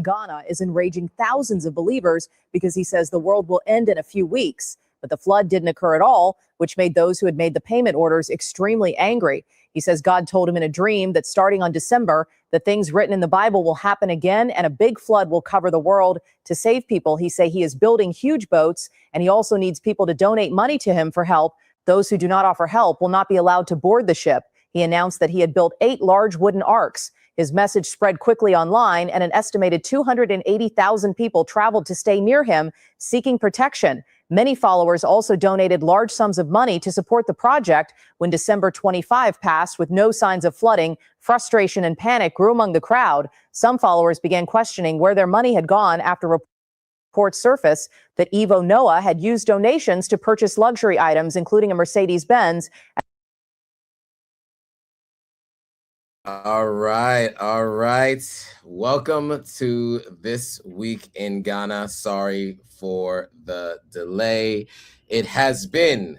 Ghana is enraging thousands of believers because he says the world will end in a few weeks. But the flood didn't occur at all, which made those who had made the payment orders extremely angry. He says God told him in a dream that starting on December, the things written in the Bible will happen again and a big flood will cover the world. To save people, he say he is building huge boats, and he also needs people to donate money to him for help. Those who do not offer help will not be allowed to board the ship. He announced that he had built 8 large wooden arks. His message spread quickly online, and an estimated 280,000 people traveled to stay near him, seeking protection. Many followers also donated large sums of money to support the project. When December 25 passed with no signs of flooding, frustration and panic grew among the crowd. Some followers began questioning where their money had gone after reports surfaced that Ivo Noah had used donations to purchase luxury items, including a Mercedes-Benz. All right. Welcome to This Week in Ghana. Sorry for the delay. It has been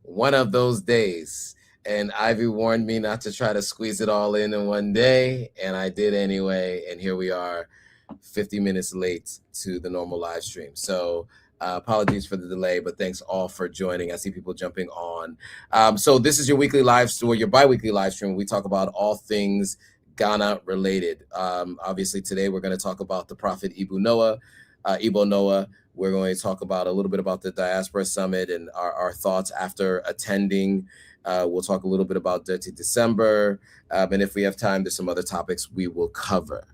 one of those days, and Ivy warned me not to try to squeeze it all in one day, and I did anyway, and here we are 50 minutes late to the normal live stream. So apologies for the delay, but thanks all for joining. I see people jumping on. So this is your weekly live stream, or your bi-weekly live stream. We talk about all things Ghana related. Obviously today we're going to talk about the prophet Ivo Noah. We're going to talk about a little bit about the Diaspora Summit and our thoughts after attending. We'll talk a little bit about Detty December. And if we have time, there's some other topics we will cover.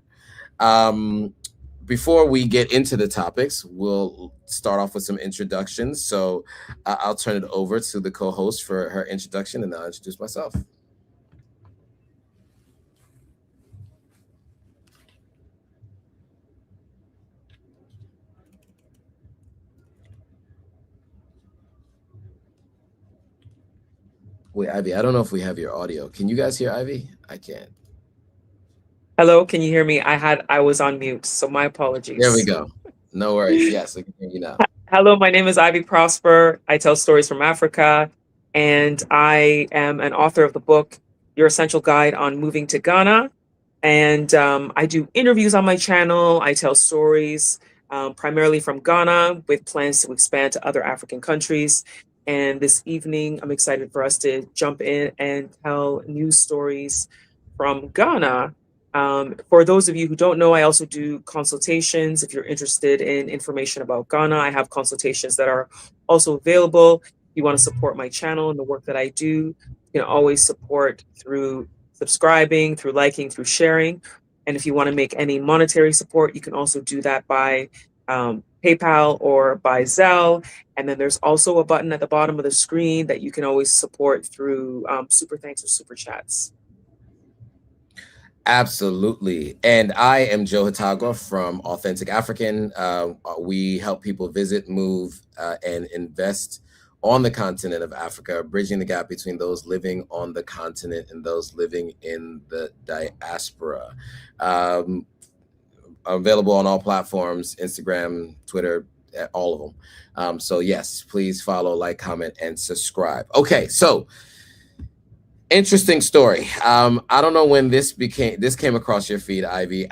Before we get into the topics, we'll start off with some introductions. So I'll turn it over to the co-host for her introduction, and I'll introduce myself. Wait, Ivy, I don't know if we have your audio. Can you guys hear Ivy? I can't. Hello, can you hear me? I was on mute, so my apologies. There we go. No worries. Yes, I can hear you now. Hello, my name is Ivy Prosper. I tell stories from Africa, and I am an author of the book, Your Essential Guide on Moving to Ghana. And I do interviews on my channel. I tell stories primarily from Ghana with plans to expand to other African countries. And this evening, I'm excited for us to jump in and tell news stories from Ghana. For those of you who don't know, I also do consultations. If you're interested in information about Ghana, I have consultations that are also available. If you want to support my channel and the work that I do, you can always support through subscribing, through liking, through sharing. And if you want to make any monetary support, you can also do that by PayPal or by Zelle. And then there's also a button at the bottom of the screen that you can always support through super thanks or super chats. Absolutely. And I am Joe Hatagwa from Authentic African. We help people visit, move, and invest on the continent of Africa, bridging the gap between those living on the continent and those living in the diaspora. Available on all platforms, Instagram, Twitter, all of them. So yes, please follow, like, comment, and subscribe. Okay, so interesting story. I don't know when this came across your feed, Ivy.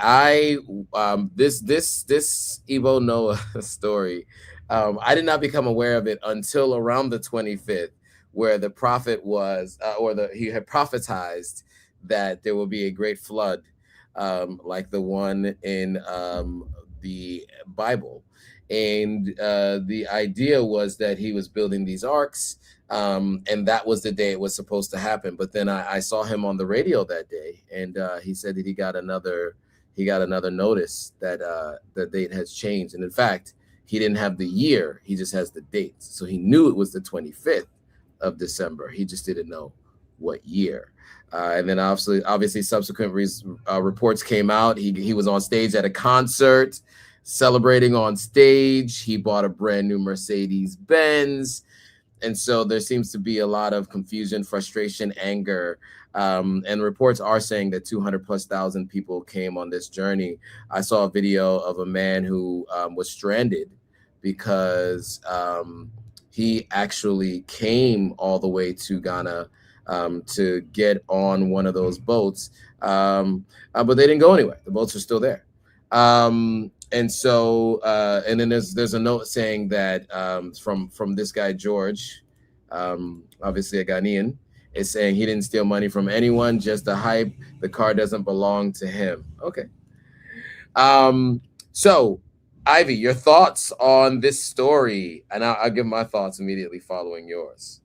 This Ivo Noah story, I did not become aware of it until around the 25th, where the prophet was, he had prophesized that there will be a great flood, like the one in the Bible. And the idea was that he was building these arks, and that was the day it was supposed to happen. But then I saw him on the radio that day, and he said that he got another notice that the date has changed. And in fact, he didn't have the year; he just has the date. So he knew it was the 25th of December. He just didn't know what year. And then obviously subsequent reports came out. He was on stage at a concert, celebrating on stage. He bought a brand new Mercedes-Benz. And so there seems to be a lot of confusion, frustration, anger. And reports are saying that 200,000+ people came on this journey. I saw a video of a man who was stranded because he actually came all the way to Ghana to get on one of those boats. But they didn't go anywhere. The boats are still there. And so, and then there's a note saying that from this guy George, obviously a Ghanaian, is saying he didn't steal money from anyone, just the hype. The car doesn't belong to him. Okay. So, Ivy, your thoughts on this story, and I'll give my thoughts immediately following yours.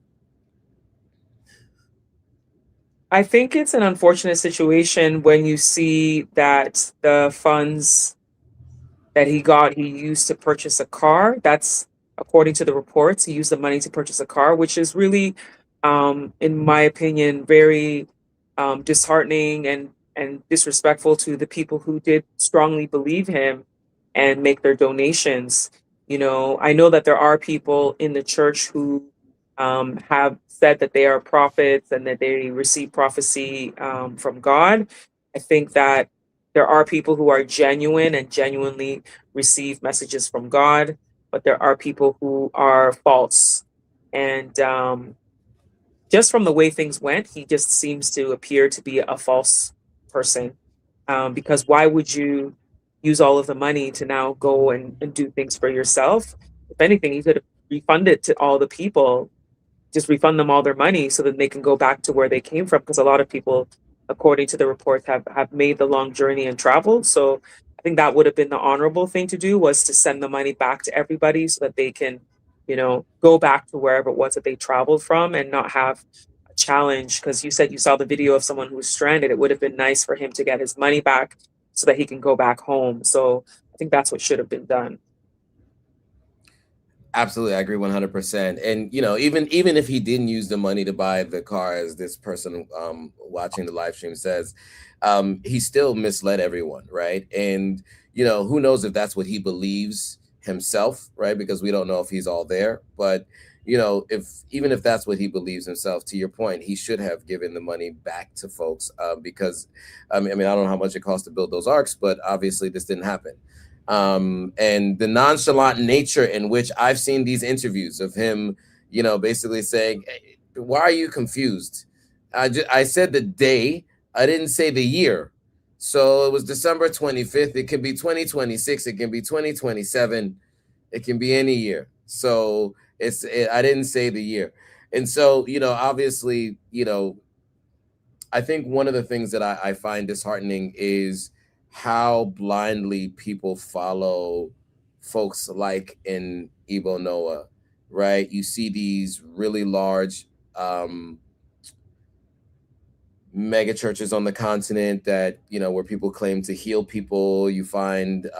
I think it's an unfortunate situation when you see that the funds that he got, he used to purchase a car. That's according to the reports. He used the money to purchase a car, which is really, in my opinion, very disheartening and disrespectful to the people who did strongly believe him and make their donations. You know, I know that there are people in the church who have said that they are prophets and that they receive prophecy from God. I think that there are people who are genuine and genuinely receive messages from God, but there are people who are false. And just from the way things went, he just seems to appear to be a false person. Because why would you use all of the money to now go and do things for yourself? If anything, you could have refunded to all the people, just refund them all their money so that they can go back to where they came from. Because a lot of people, according to the reports, have made the long journey and traveled. So I think that would have been the honorable thing to do, was to send the money back to everybody so that they can, you know, go back to wherever it was that they traveled from and not have a challenge. Because you said you saw the video of someone who was stranded. It would have been nice for him to get his money back so that he can go back home. So I think that's what should have been done. Absolutely, I agree 100%. And you know, even if he didn't use the money to buy the car, as this person watching the live stream says, he still misled everyone, right? And you know, who knows if that's what he believes himself, right? Because we don't know if he's all there. But you know, even if that's what he believes himself, to your point, he should have given the money back to folks, because I mean, I don't know how much it costs to build those arcs, but obviously this didn't happen. And the nonchalant nature in which I've seen these interviews of him, you know, basically saying, hey, why are you confused? I said the day, I didn't say the year. So it was December 25th. It can be 2026. It can be 2027. It can be any year. So I didn't say the year. And so, you know, obviously, you know, I think one of the things that I find disheartening is how blindly people follow folks like in Igbo Noah, right? You see these really large mega churches on the continent that, you know, where people claim to heal people. You find,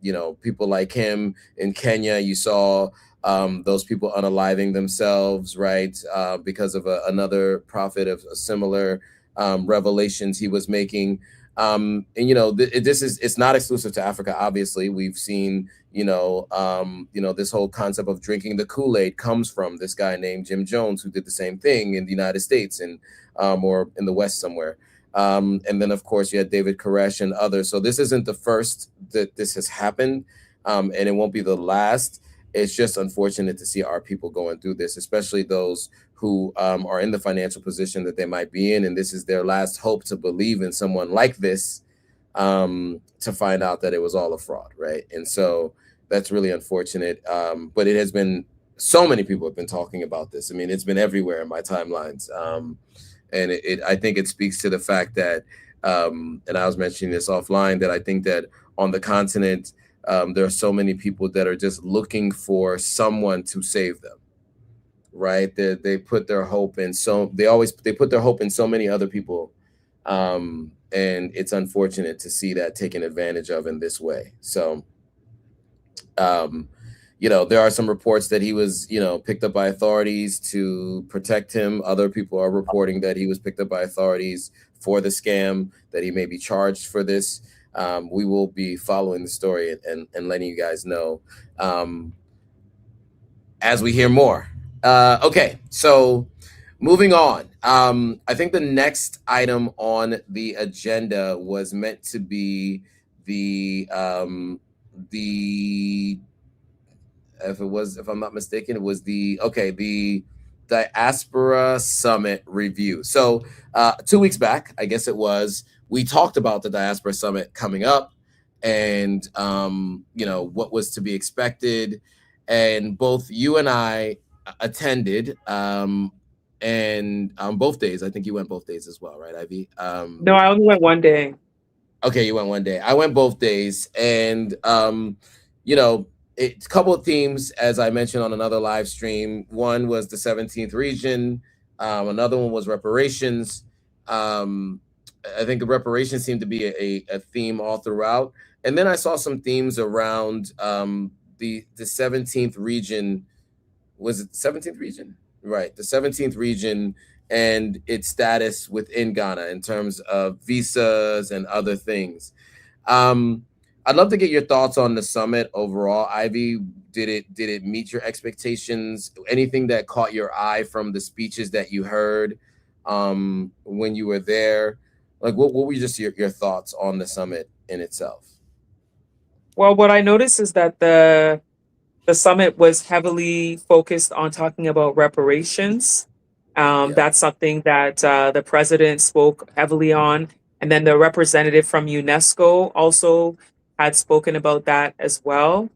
you know, people like him in Kenya. You saw those people unaliving themselves, right? Because of another prophet of a similar revelations he was making. And you know, it's not exclusive to Africa. Obviously, we've seen, you know, this whole concept of drinking the Kool-Aid comes from this guy named Jim Jones, who did the same thing in the United States and or in the West somewhere. And then, of course, you had David Koresh and others. So this isn't the first that this has happened, and it won't be the last. It's just unfortunate to see our people going through this, especially those who are in the financial position that they might be in. And this is their last hope to believe in someone like this, to find out that it was all a fraud, right? And so that's really unfortunate. But it has been, so many people have been talking about this. I mean, it's been everywhere in my timelines. And I think it speaks to the fact that, and I was mentioning this offline, that I think that on the continent, there are so many people that are just looking for someone to save them, right? They put their hope in they put their hope in so many other people, and it's unfortunate to see that taken advantage of in this way. So, you know, there are some reports that he was, you know, picked up by authorities to protect him. Other people are reporting that he was picked up by authorities for the scam, that he may be charged for this. We will be following the story and letting you guys know as we hear more. Okay, so moving on. I think the next item on the agenda was meant to be the if I'm not mistaken, it was the Diaspora Summit review. So 2 weeks back, I guess it was, we talked about the Diaspora Summit coming up, and what was to be expected. And both you and I attended, and on both days. I think you went both days as well, right, Ivy? No, I only went one day. Okay, you went one day. I went both days, and it's a couple of themes, as I mentioned on another live stream. One was the 17th region. Another one was reparations. I think the reparations seemed to be a theme all throughout. And then I saw some themes around the 17th region. Was it the 17th region? Right, the 17th region and its status within Ghana in terms of visas and other things. I'd love to get your thoughts on the summit overall. Ivy, did it meet your expectations? Anything that caught your eye from the speeches that you heard when you were there? Like, what were just your thoughts on the summit in itself? Well, what I noticed is that the summit was heavily focused on talking about reparations. That's something that the president spoke heavily on. And then the representative from UNESCO also had spoken about that as well.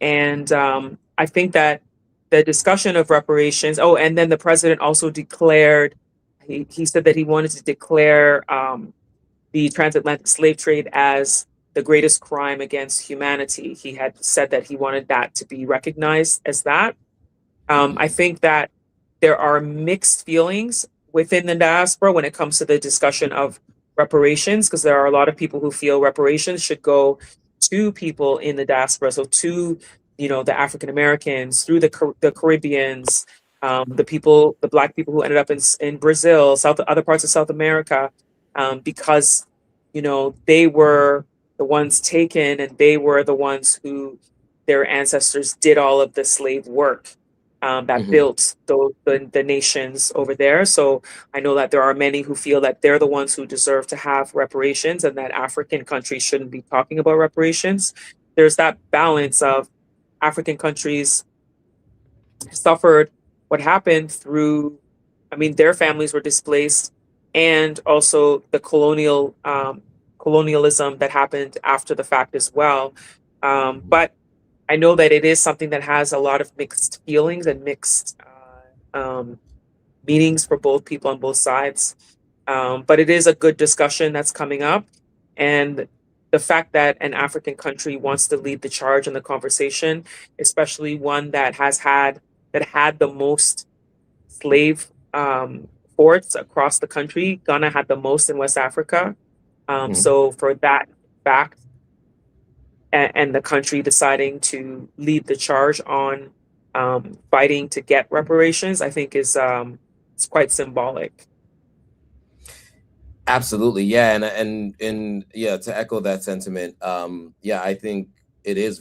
And I think that the discussion of reparations, oh, and then the president also declared, he said that he wanted to declare the transatlantic slave trade as the greatest crime against humanity. He had said that he wanted that to be recognized as that. I think that there are mixed feelings within the diaspora when it comes to the discussion of reparations, because there are a lot of people who feel reparations should go to people in the diaspora, so to the African Americans, through the Caribbeans, the Black people who ended up in Brazil, other parts of South America, because they were the ones taken, and they were the ones who their ancestors did all of the slave work that built the nations over there. So I know that there are many who feel that they're the ones who deserve to have reparations, and that African countries shouldn't be talking about reparations. There's that balance of African countries suffered what happened through, their families were displaced, and also the colonialism that happened after the fact as well. But I know that it is something that has a lot of mixed feelings and mixed meanings for both people on both sides. But it is a good discussion that's coming up. And the fact that an African country wants to lead the charge in the conversation, especially one that had the most slave ports across the country. Ghana had the most in West Africa. So for that fact, and the country deciding to lead the charge on fighting to get reparations, I think is it's quite symbolic. Absolutely, yeah, and yeah, to echo that sentiment, yeah, I think it is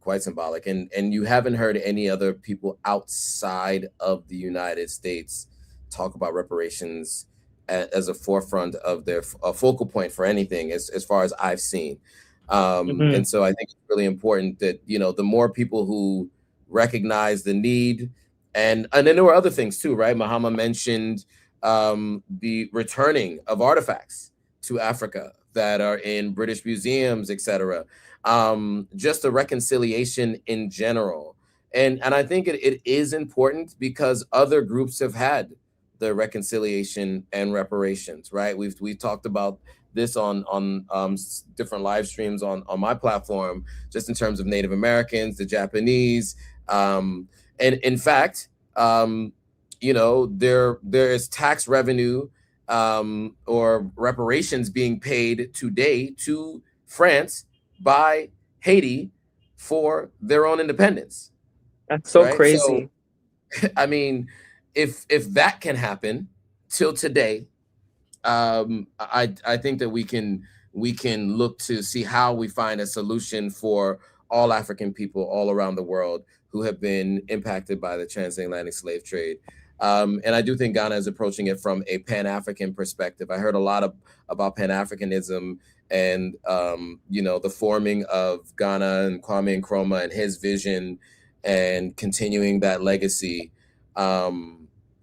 quite symbolic, and you haven't heard any other people outside of the United States talk about reparations as a forefront of their focal point for anything, as far as I've seen. And so I think it's really important that the more people who recognize the need, and then there were other things too, right? Mahama mentioned the returning of artifacts to Africa that are in British museums, etc. Just the reconciliation in general, and I think it is important because other groups have had the reconciliation and reparations, right? We've talked about this on different live streams on my platform, just in terms of Native Americans, the Japanese, and in fact, there is tax revenue or reparations being paid today to France by Haiti for their own independence. That's so right? crazy. So, I mean, if that can happen till today, I think that we can look to see how we find a solution for all African people all around the world who have been impacted by the transatlantic slave trade. And I do think Ghana is approaching it from a Pan-African perspective. I heard a lot about Pan-Africanism and the forming of Ghana and Kwame Nkrumah and his vision and continuing that legacy.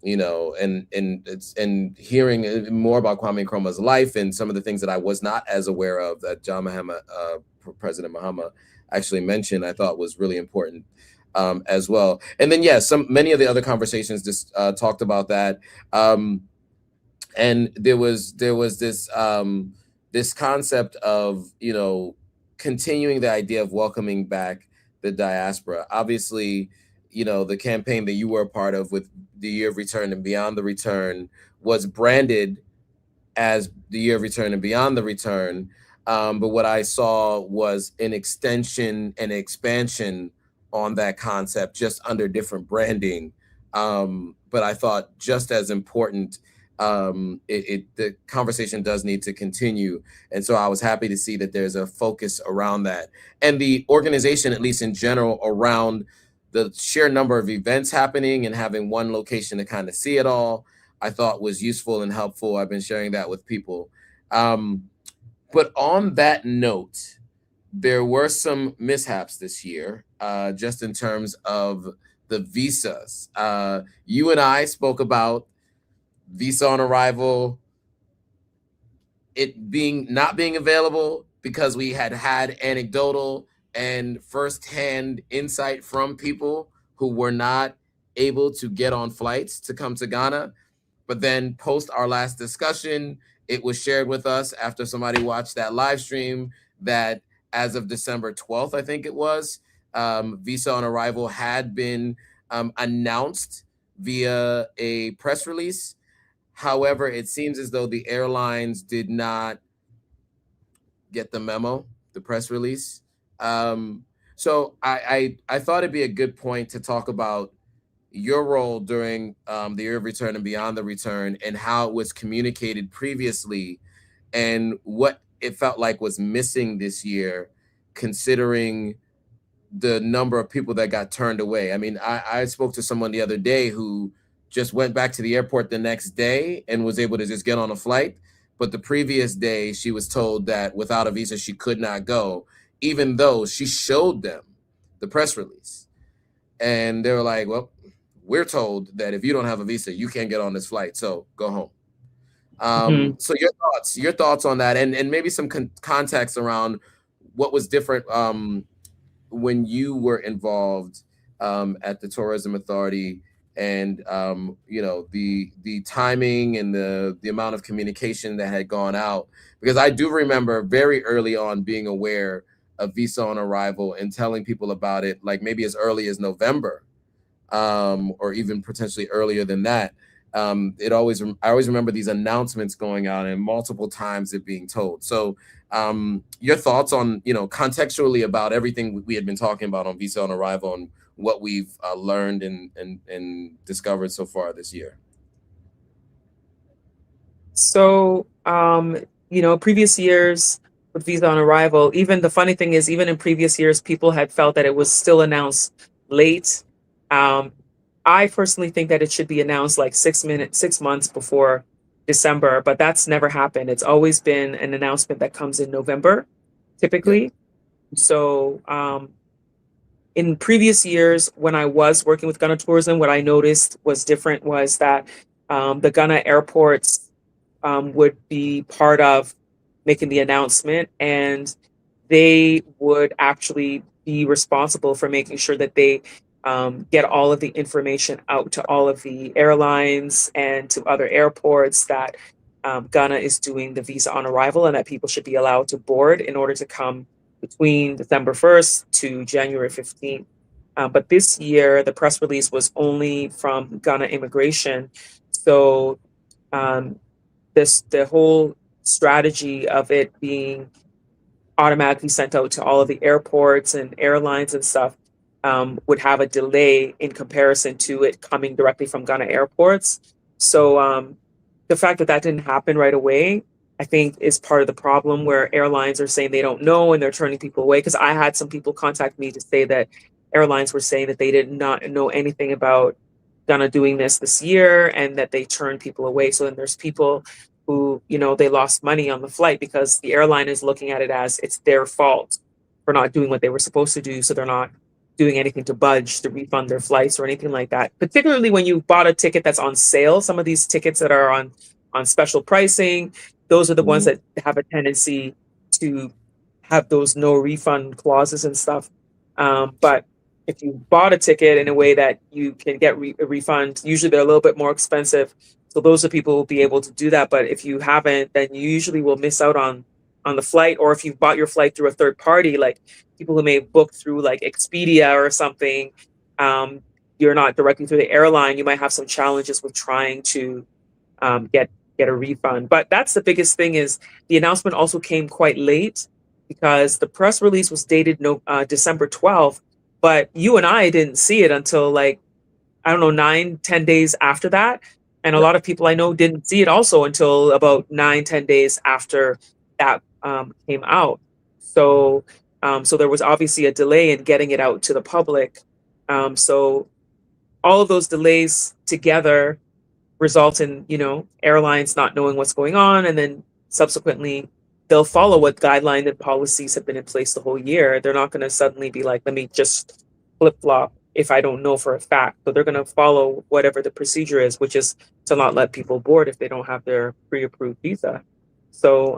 and hearing more about Kwame Nkrumah's life and some of the things that I was not as aware of that President Mahama actually mentioned, I thought was really important as well. And then, many of the other conversations just talked about that. And there was this concept of, continuing the idea of welcoming back the diaspora. Obviously, the campaign that you were a part of with the Year of Return and Beyond the Return was branded as the Year of Return and Beyond the Return. But what I saw was an extension and expansion on that concept, just under different branding. But I thought just as important, the conversation does need to continue. And so I was happy to see that there's a focus around that. And the organization, at least in general, around the sheer number of events happening and having one location to kind of see it all, I thought was useful and helpful. I've been sharing that with people. But on that note, there were some mishaps this year, just in terms of the visas. You and I spoke about visa on arrival, it not being available because we had anecdotal and firsthand insight from people who were not able to get on flights to come to Ghana. But then post our last discussion, it was shared with us after somebody watched that live stream that as of December 12th, I think it was, visa on arrival had been announced via a press release. However, it seems as though the airlines did not get the memo, the press release. So I thought it'd be a good point to talk about your role during the Year of Return and Beyond the Return, and how it was communicated previously, and what it felt like was missing this year, considering the number of people that got turned away. I mean, I spoke to someone the other day who just went back to the airport the next day and was able to just get on a flight. But the previous day, she was told that without a visa, she could not go, even though she showed them the press release. And they were like, well, we're told that if you don't have a visa, you can't get on this flight. So go home. So your thoughts on that, and maybe some context around what was different when you were involved at the Tourism Authority, and the timing and the amount of communication that had gone out, because I do remember very early on being aware of visa on arrival and telling people about it, like maybe as early as November, or even potentially earlier than that. I always remember these announcements going out and multiple times it being told. So your thoughts on, contextually about everything we had been talking about on visa on arrival and what we've learned and discovered so far this year. So, previous years with visa on arrival, even the funny thing is, even in previous years, people had felt that it was still announced late. I personally think that it should be announced like 6 months before December, but that's never happened. It's always been an announcement that comes in November, typically. Yeah. So, in previous years, when I was working with Ghana Tourism, what I noticed was different was that the Ghana airports would be part of making the announcement, and they would actually be responsible for making sure that they get all of the information out to all of the airlines and to other airports that Ghana is doing the visa on arrival and that people should be allowed to board in order to come between December 1st to January 15th. But this year, the press release was only from Ghana Immigration. So the whole strategy of it being automatically sent out to all of the airports and airlines and stuff would have a delay in comparison to it coming directly from Ghana airports. So the fact that that didn't happen right away, I think, is part of the problem, where airlines are saying they don't know and they're turning people away. Because I had some people contact me to say that airlines were saying that they did not know anything about Ghana doing this year and that they turned people away. So then there's people who, they lost money on the flight because the airline is looking at it as it's their fault for not doing what they were supposed to do. So they're not doing anything to budge to refund their flights or anything like that. Particularly when you bought a ticket that's on sale. Some of these tickets that are on special pricing, those are the ones that have a tendency to have those no refund clauses and stuff. But if you bought a ticket in a way that you can get a refund, usually they're a little bit more expensive. So those are people who will be able to do that. But if you haven't, then you usually will miss out on the flight. Or if you bought your flight through a third party, like people who may book through like Expedia or something, you're not directly through the airline, you might have some challenges with trying to get a refund. But that's the biggest thing, is the announcement also came quite late, because the press release was dated December 12th, but you and I didn't see it until like, I don't know, 9-10 days after that. And a lot of people I know didn't see it also until about 9-10 days after that came out. So there was obviously a delay in getting it out to the public. So all of those delays together result in, airlines not knowing what's going on, and then subsequently they'll follow what guidelines and policies have been in place the whole year. They're not going to suddenly be like, let me just flip-flop if I don't know for a fact. So they're going to follow whatever the procedure is, which is to not let people board if they don't have their pre-approved visa. So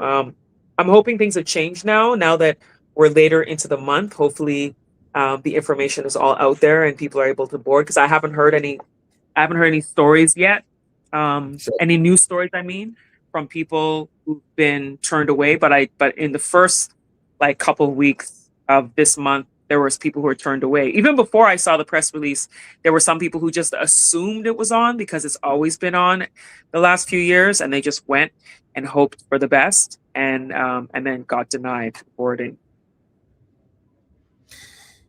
I'm hoping things have changed now that we're later into the month. Hopefully the information is all out there and people are able to board, because I haven't heard any stories yet. Any news stories, I mean, from people who've been turned away. But in the first like couple of weeks of this month, there was people who were turned away. Even before I saw the press release, there were some people who just assumed it was on because it's always been on the last few years, and they just went and hoped for the best, and then got denied boarding.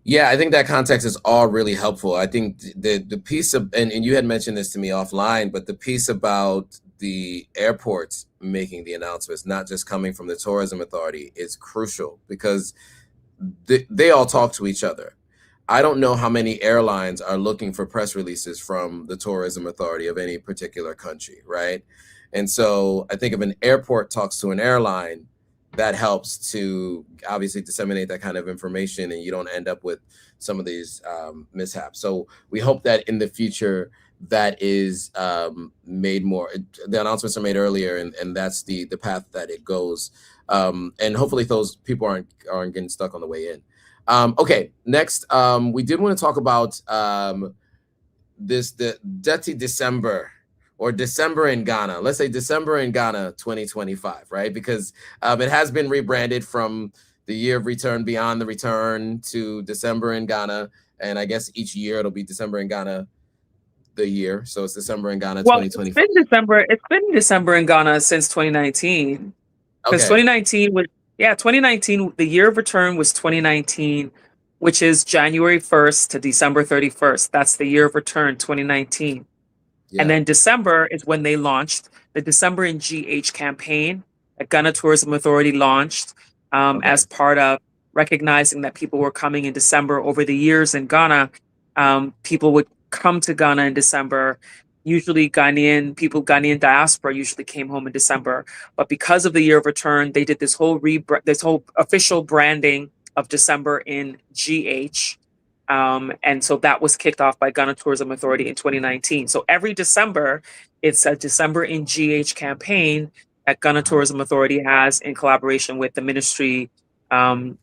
Yeah, I think that context is all really helpful. I think the piece of, and you had mentioned this to me offline, but the piece about the airports making the announcements, not just coming from the tourism authority, is crucial, because they all talk to each other. I don't know how many airlines are looking for press releases from the tourism authority of any particular country, right? And so I think if an airport talks to an airline, that helps to obviously disseminate that kind of information, and you don't end up with some of these mishaps. So we hope that in the future that is made more. The announcements are made earlier, and that's the path that it goes. And hopefully those people aren't getting stuck on the way in. Okay, next, we did want to talk about the Detty December, or December in Ghana. Let's say December in Ghana 2025, right? Because it has been rebranded from the year of return, beyond the return, to December in Ghana. And I guess each year it'll be December in Ghana the year. So it's December in Ghana 2025. It's been December in Ghana since 2019. Because 2019 was, 2019, the year of return was 2019, which is January 1st to December 31st. That's the year of return, 2019. Yeah. And then December is when they launched the December in GH campaign that Ghana Tourism Authority launched as part of recognizing that people were coming in December. Over the years in Ghana, people would come to Ghana in December. Usually Ghanaian diaspora usually came home in December. But because of the year of return, they did this whole official branding of December in GH. And so that was kicked off by Ghana Tourism Authority in 2019. So every December, it's a December in GH campaign that Ghana Tourism Authority has in collaboration with the Ministry of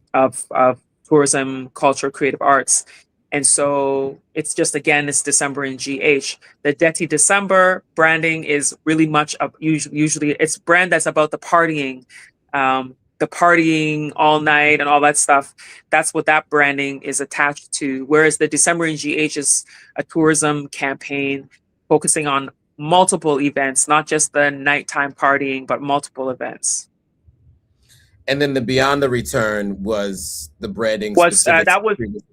Tourism, Culture, Creative Arts. And so it's just, again, it's December in GH. The Detty December branding is really much usually it's brand that's about the partying all night and all that stuff. That's what that branding is attached to. Whereas the December in GH is a tourism campaign focusing on multiple events, not just the nighttime partying, but multiple events. And then the Beyond the Return was the branding.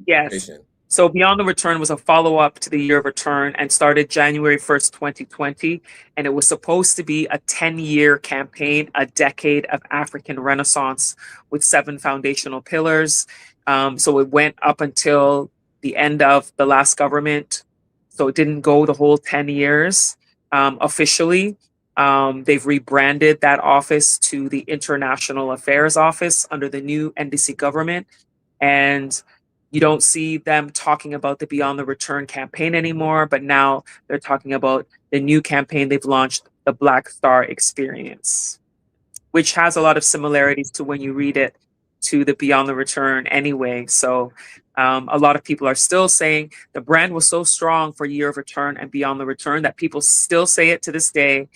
Yes. So Beyond the Return was a follow-up to the year of return and started January 1st, 2020. And it was supposed to be a 10-year campaign, a decade of African Renaissance with 7 foundational pillars. So it went up until the end of the last government. So it didn't go the whole 10 years officially. They've rebranded that office to the International Affairs Office under the new NDC government. And You don't see them talking about the Beyond the Return campaign anymore, but now they're talking about the new campaign they've launched, the Black Star Experience, which has a lot of similarities to when you read it to the Beyond the Return anyway. So a lot of people are still saying the brand was so strong for Year of Return and Beyond the Return that people still say it to this day.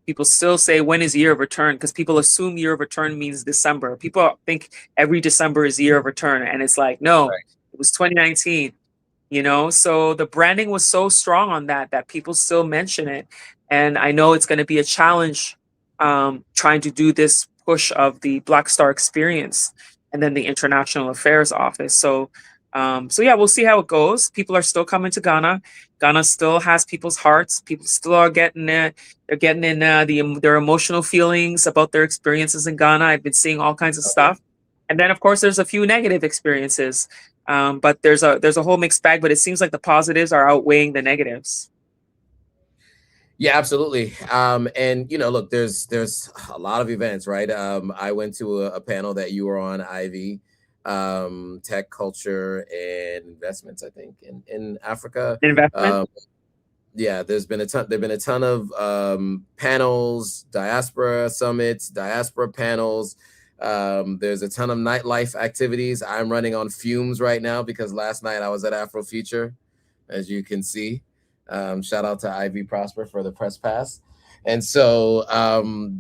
People still say, when is Year of Return? Because people assume Year of Return means December. People think every December is Year of Return. And it's like, no, Right. it was 2019. So the branding was so strong on that people still mention it. And I know it's going to be a challenge trying to do this push of the Black Star Experience and then the International Affairs Office. So yeah, we'll see how it goes. People are still coming to Ghana. Ghana still has people's hearts. People still are getting it. They're getting in their emotional feelings about their experiences in Ghana. I've been seeing all kinds of stuff. And then of course there's a few negative experiences. But there's a whole mixed bag, but it seems like the positives are outweighing the negatives. Yeah, absolutely. And look, there's a lot of events, right? I went to a panel that you were on, Ivy, tech, culture, and investments, I think, in Africa. Investment. Yeah, there've been a ton of panels, Diaspora Summits, Diaspora panels. There's a ton of nightlife activities. I'm running on fumes right now because last night I was at Afrofuture, as you can see. Shout out to Ivy Prosper for the press pass. And so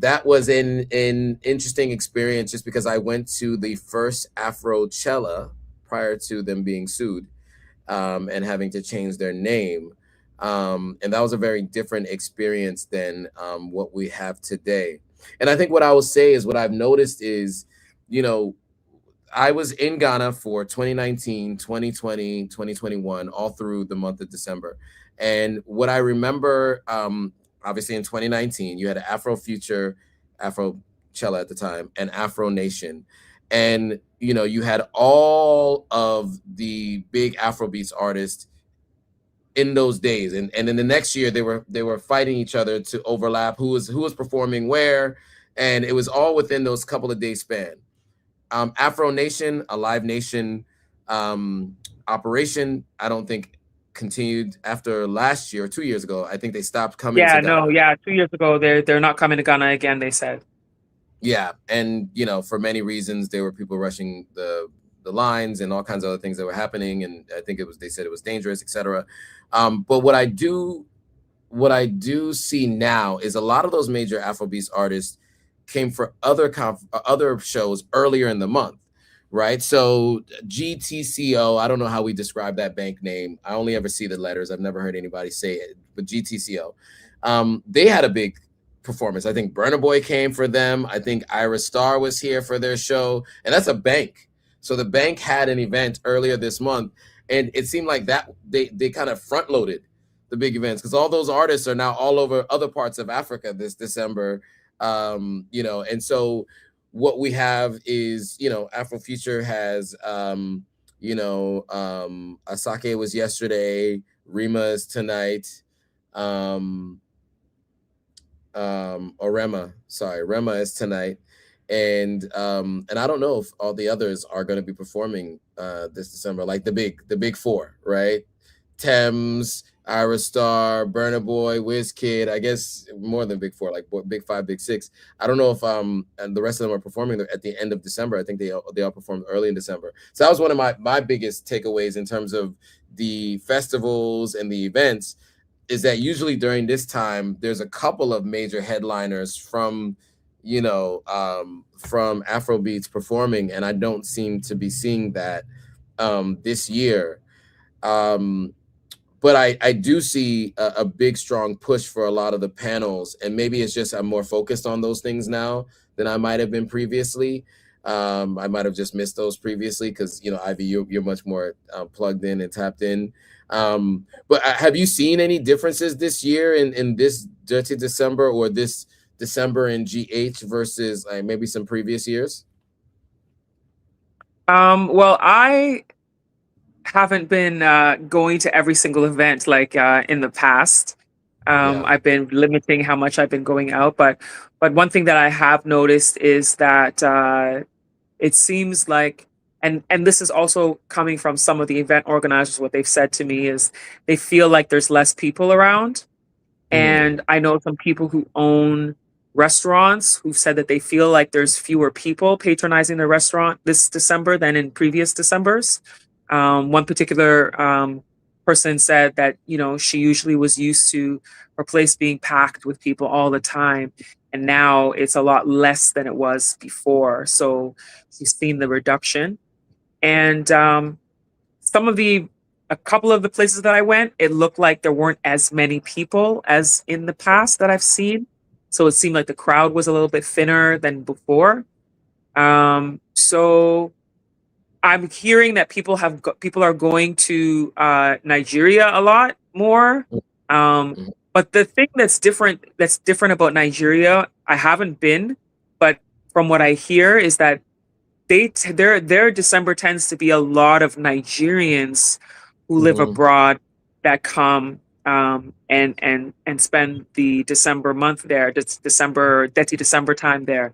that was an interesting experience just because I went to the first Afrochella prior to them being sued and having to change their name. And that was a very different experience than what we have today. And I think what I will say is what I've noticed is, I was in Ghana for 2019, 2020, 2021, all through the month of December. And what I remember, obviously in 2019, you had Afrofuture, Afrochella at the time, and Afro Nation. And, you had all of the big Afrobeats artists in those days. And in the next year, they were fighting each other to overlap who was performing where. And it was all within those couple of days span. Afro Nation, a Live Nation operation, I don't think continued after last year, 2 years ago. I think they stopped coming to Ghana. 2 years ago, they're not coming to Ghana again, they said. Yeah, and for many reasons, there were people rushing the lines and all kinds of other things that were happening, and I think they said it was dangerous, etc. But what I do see now is a lot of those major Afrobeats artists came for other shows earlier in the month, right? So GTCO, I don't know how we describe that bank name. I only ever see the letters. I've never heard anybody say it, but GTCO, they had a big performance. I think Burna Boy came for them. I think Ira Star was here for their show, and that's a bank. So the bank had an event earlier this month, and it seemed like that they kind of front loaded the big events because all those artists are now all over other parts of Africa this December. And so what we have is, Afrofuture has, Asake was yesterday, Rima is tonight, Rema is tonight. And I don't know if all the others are going to be performing this December, like the big four, right? Thames, Ira Star, Burna Boy, Wizkid, I guess more than big four, like big five, big six. I don't know if and the rest of them are performing at the end of December. I think they all performed early in December. So that was one of my biggest takeaways in terms of the festivals and the events, is that usually during this time, there's a couple of major headliners from Afrobeats performing, and I don't seem to be seeing that this year. But I do see a big, strong push for a lot of the panels, and maybe it's just I'm more focused on those things now than I might have been previously. I might have just missed those previously because, Ivy, you're much more plugged in and tapped in. But have you seen any differences this year in this Detty December or this December in GH versus maybe some previous years? Well, I haven't been going to every single event like in the past. I've been limiting how much I've been going out, but one thing that I have noticed is that it seems like and this is also coming from some of the event organizers. What they've said to me is they feel like there's less people around. And I know some people who own restaurants who've said that they feel like there's fewer people patronizing the restaurant this December than in previous Decembers. One particular person said that, you know, she usually was used to her place being packed with people all the time. And now it's a lot less than it was before. So she's seen the reduction. And a couple of the places that I went, it looked like there weren't as many people as in the past that I've seen. So it seemed like the crowd was a little bit thinner than before. So I'm hearing that people are going to Nigeria a lot more. But the thing that's different about Nigeria, I haven't been, but from what I hear is that their December tends to be a lot of Nigerians who live abroad that come and spend the December month there, Detty December time there,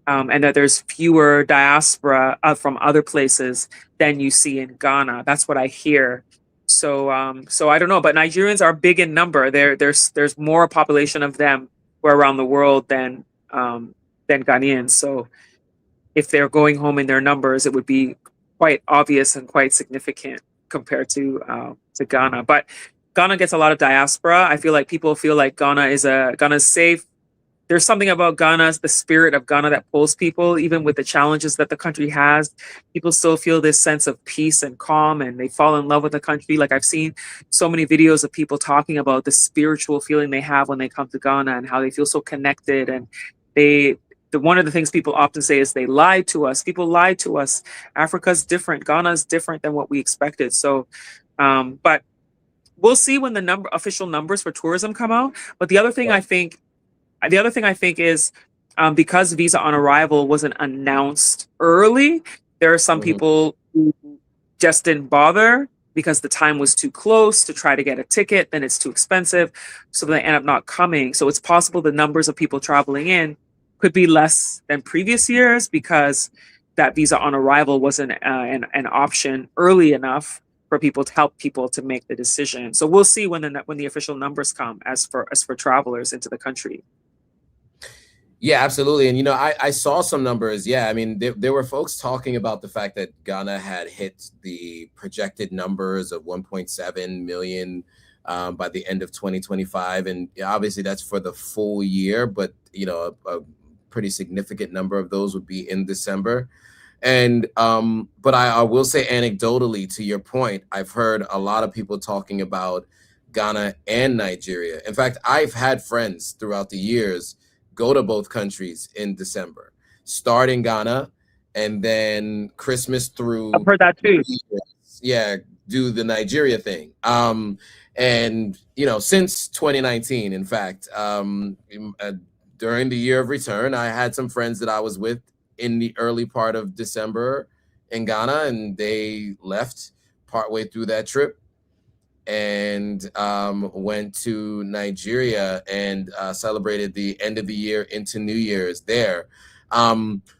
and that there's fewer diaspora from other places than you see in Ghana. That's what I hear. So I don't know, but Nigerians are big in number. There's more population of them who are around the world than Ghanaians. So if they're going home in their numbers, it would be quite obvious and quite significant compared to Ghana. But Ghana gets a lot of diaspora. I feel like people feel like Ghana's safe. There's something about Ghana, the spirit of Ghana, that pulls people, even with the challenges that the country has. People still feel this sense of peace and calm, and they fall in love with the country. Like, I've seen so many videos of people talking about the spiritual feeling they have when they come to Ghana and how they feel so connected. And one of the things people often say is they lied to us. People lied to us. Africa's different. Ghana's different than what we expected. So, but we'll see when the official numbers for tourism come out. But the other thing I think is because visa on arrival wasn't announced early, there are some people who just didn't bother because the time was too close to try to get a ticket. Then it's too expensive, so they end up not coming. So it's possible the numbers of people traveling in could be less than previous years because that visa on arrival wasn't an option early enough for people to help people to make the decision. So we'll see when the official numbers come as for travelers into the country. Yeah, absolutely. And, you know, I saw some numbers. Yeah, I mean, there were folks talking about the fact that Ghana had hit the projected numbers of 1.7 million by the end of 2025. And obviously that's for the full year, but, you know, a pretty significant number of those would be in December. And but I will say anecdotally, to your point, I've heard a lot of people talking about Ghana and Nigeria. In fact, I've had friends throughout the years go to both countries in December, start in Ghana, and then Christmas through. I've heard that too. Yeah, do the Nigeria thing. And, you know, since 2019, in fact, during the year of return, I had some friends that I was with in the early part of December in Ghana, and they left partway through that trip and went to Nigeria and celebrated the end of the year into New Year's there,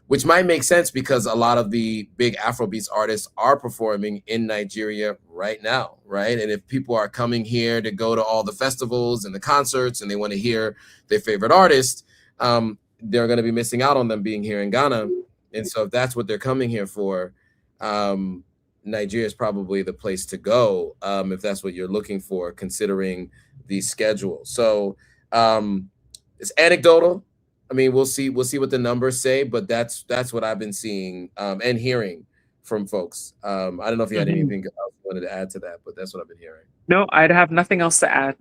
which might make sense because a lot of the big Afrobeats artists are performing in Nigeria right now, right? And if people are coming here to go to all the festivals and the concerts and they want to hear their favorite artist, they're going to be missing out on them being here in Ghana. And so if that's what they're coming here for, Nigeria is probably the place to go if that's what you're looking for, considering the schedule. So it's anecdotal. I mean, we'll see what the numbers say, but that's what I've been seeing and hearing from folks. I don't know if you had anything else you wanted to add to that, but that's what I've been hearing. No, I'd have nothing else to add.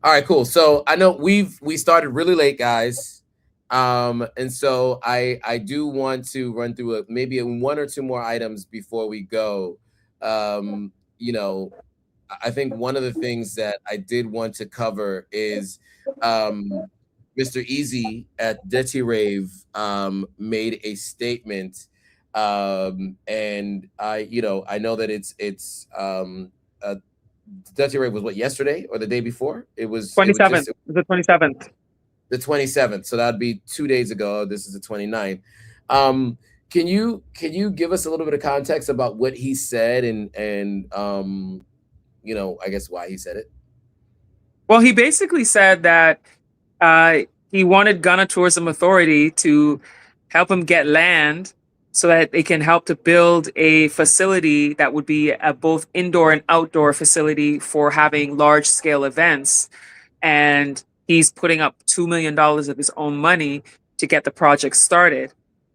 All right, cool. So I know we started really late, guys. And so I do want to run through maybe one or two more items before we go. You know, I think one of the things that I did want to cover is Mr. Easy at Detty Rave made a statement, and I know that it's Detty Rave was what, yesterday or the day before? It was 27th. The 27th. The 27th. So that'd be 2 days ago. This is the 29th. Can you give us a little bit of context about what he said and I guess why he said it? Well, he basically said that uh, he wanted Ghana Tourism Authority to help him get land so that they can help to build a facility that would be a both indoor and outdoor facility for having large scale events. And he's putting up $2 million of his own money to get the project started.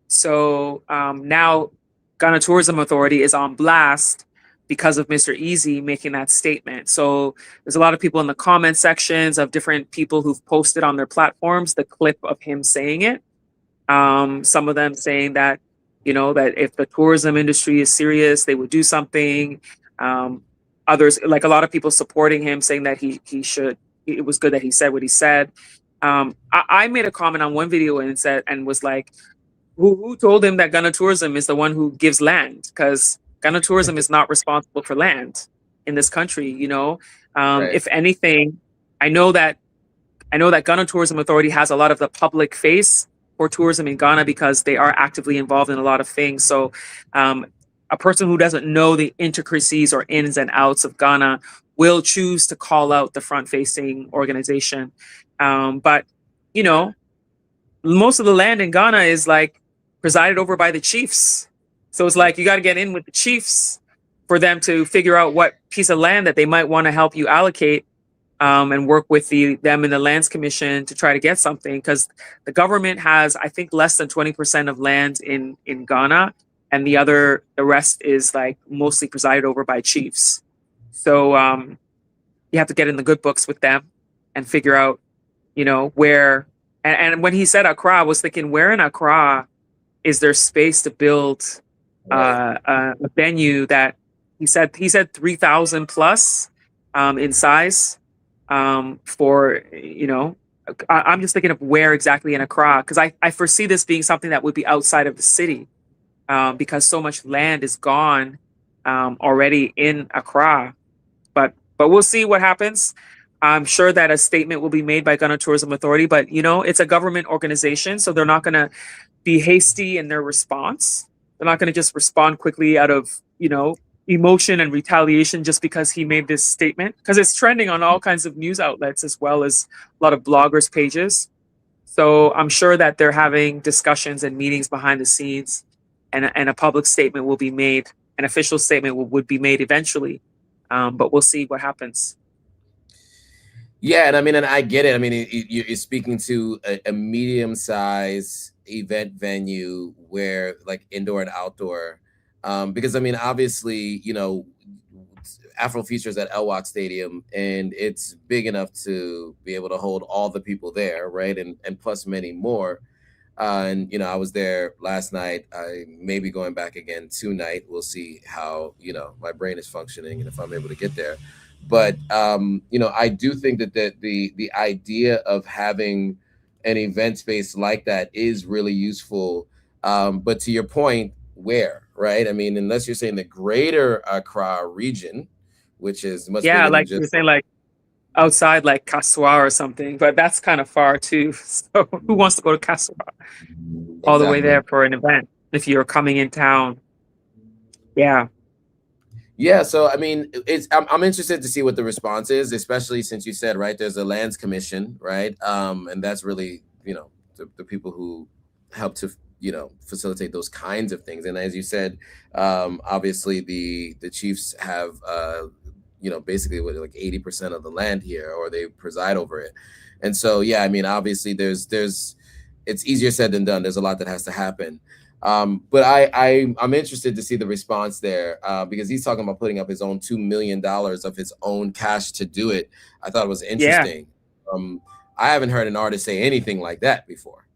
So now Ghana Tourism Authority is on blast because of Mr. Easy making that statement. So there's a lot of people in the comment sections of different people who've posted on their platforms the clip of him saying it. Some of them saying that, that if the tourism industry is serious, they would do something. Others, like a lot of people supporting him, saying that he should. It was good that he said what he said. I made a comment on one video and was like, who told him that Ghana Tourism is the one who gives land? Because Ghana Tourism is not responsible for land in this country. Right. If anything, I know that Ghana Tourism Authority has a lot of the public face for tourism in Ghana because they are actively involved in a lot of things. So a person who doesn't know the intricacies or ins and outs of Ghana will choose to call out the front-facing organization. But, most of the land in Ghana is like presided over by the chiefs. So it's like you got to get in with the chiefs for them to figure out what piece of land that they might want to help you allocate, and work with them in the Lands Commission to try to get something, because the government has, I think, less than 20% of land in Ghana, and the rest is like mostly presided over by chiefs. So you have to get in the good books with them and figure out, where. And when he said Accra, I was thinking, where in Accra is there space to build a venue that he said 3,000 plus in size? For, I'm just thinking of where exactly in Accra, because I foresee this being something that would be outside of the city, because so much land is gone already in Accra. But we'll see what happens. I'm sure that a statement will be made by Ghana Tourism Authority, but it's a government organization, so they're not going to be hasty in their response. They're not going to just respond quickly out of, emotion and retaliation just because he made this statement, because it's trending on all kinds of news outlets as well as a lot of bloggers' pages. So I'm sure that they're having discussions and meetings behind the scenes, and a public statement will be made, an official statement would be made eventually. But we'll see what happens. Yeah, and I get it. You're speaking to a medium-sized event venue where like indoor and outdoor, because obviously, Afro features at Elwak Stadium, and it's big enough to be able to hold all the people there, right? And plus many more. And I was there last night. I may be going back again tonight. We'll see how my brain is functioning and if I'm able to get there. But I do think that the idea of having an event space like that is really useful. But to your point, where, right? Unless you're saying the greater Accra region, which is much bigger than like you're saying, like outside, like Kaswa or something, but that's kind of far too. So who wants to go to Kaswa all the way there for an event if you're coming in town? Yeah. Yeah, so I'm interested to see what the response is, especially since you said, right, there's a Lands Commission, right? And that's really, the people who help to, facilitate those kinds of things. And as you said, obviously the chiefs have, basically like 80% of the land here, or they preside over it. And so, yeah, obviously it's easier said than done. There's a lot that has to happen. But I'm interested to see the response there, because he's talking about putting up his own $2 million of his own cash to do it. I thought it was interesting. Yeah. I haven't heard an artist say anything like that before.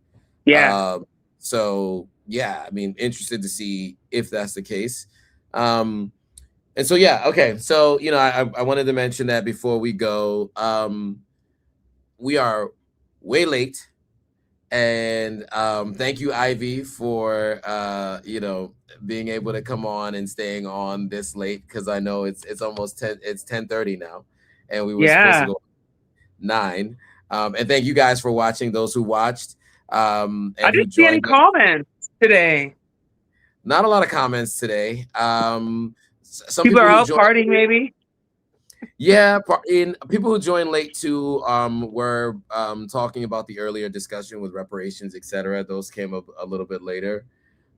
Yeah. So yeah, interested to see if that's the case. And so, yeah, okay. So, I wanted to mention that before we go. We are way late. And thank you, Ivy, for being able to come on and staying on this late, because I know it's almost 10:30 now, and we were supposed to go 9. And thank you guys for watching. Those who watched, and I didn't see any comments today. Not a lot of comments today. Some People people are who out joined, partying, maybe. yeah, people who joined late too were talking about the earlier discussion with reparations, etc. Those came up a little bit later.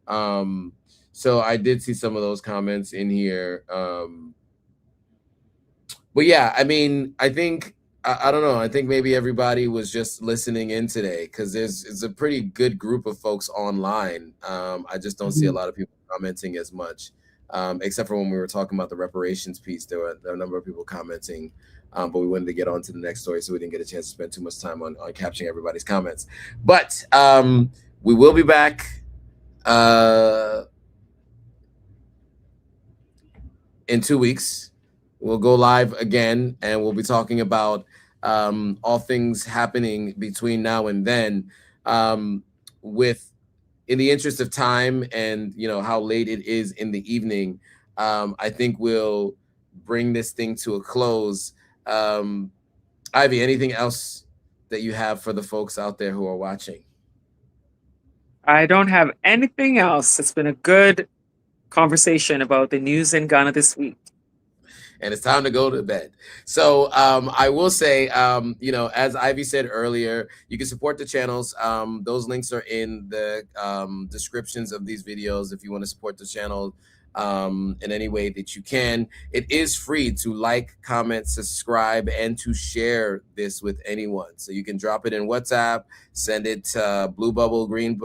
So I did see some of those comments in here. But yeah, I mean, I think I don't know. I think maybe everybody was just listening in today because it's a pretty good group of folks online. I just don't see a lot of people commenting as much, except for when we were talking about the reparations piece. There were a number of people commenting, but we wanted to get on to the next story, so we didn't get a chance to spend too much time on capturing everybody's comments. But we will be back in 2 weeks. We'll go live again, and we'll be talking about all things happening between now and then. With, in the interest of time, and how late it is in the evening, I think we'll bring this thing to a close. Ivy, anything else that you have for the folks out there who are watching? I don't have anything else. It's been a good conversation about the news in Ghana this week. And it's time to go to bed. So I will say, as Ivy said earlier, you can support the channels. Those links are in the descriptions of these videos if you want to support the channel in any way that you can. It is free to like, comment, subscribe, and to share this with anyone. So you can drop it in WhatsApp, send it to Blue Bubble, Green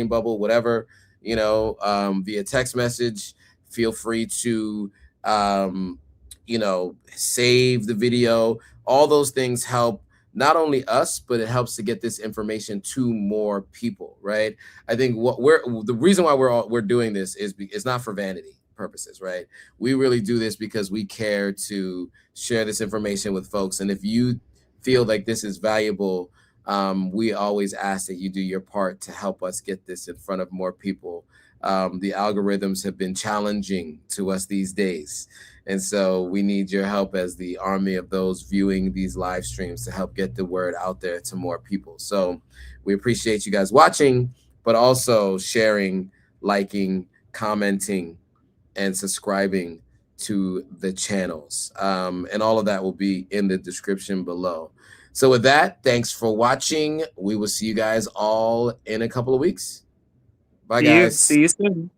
Bubble, whatever, via text message. Feel free to save the video. All those things help not only us, but it helps to get this information to more people, right? I think the reason why we're doing this is it's not for vanity purposes, right? We really do this because we care to share this information with folks. And if you feel like this is valuable, we always ask that you do your part to help us get this in front of more people. The algorithms have been challenging to us these days. And so we need your help as the army of those viewing these live streams to help get the word out there to more people. So we appreciate you guys watching, but also sharing, liking, commenting, and subscribing to the channels. And all of that will be in the description below. So with that, thanks for watching. We will see you guys all in a couple of weeks. Bye, guys. See you soon.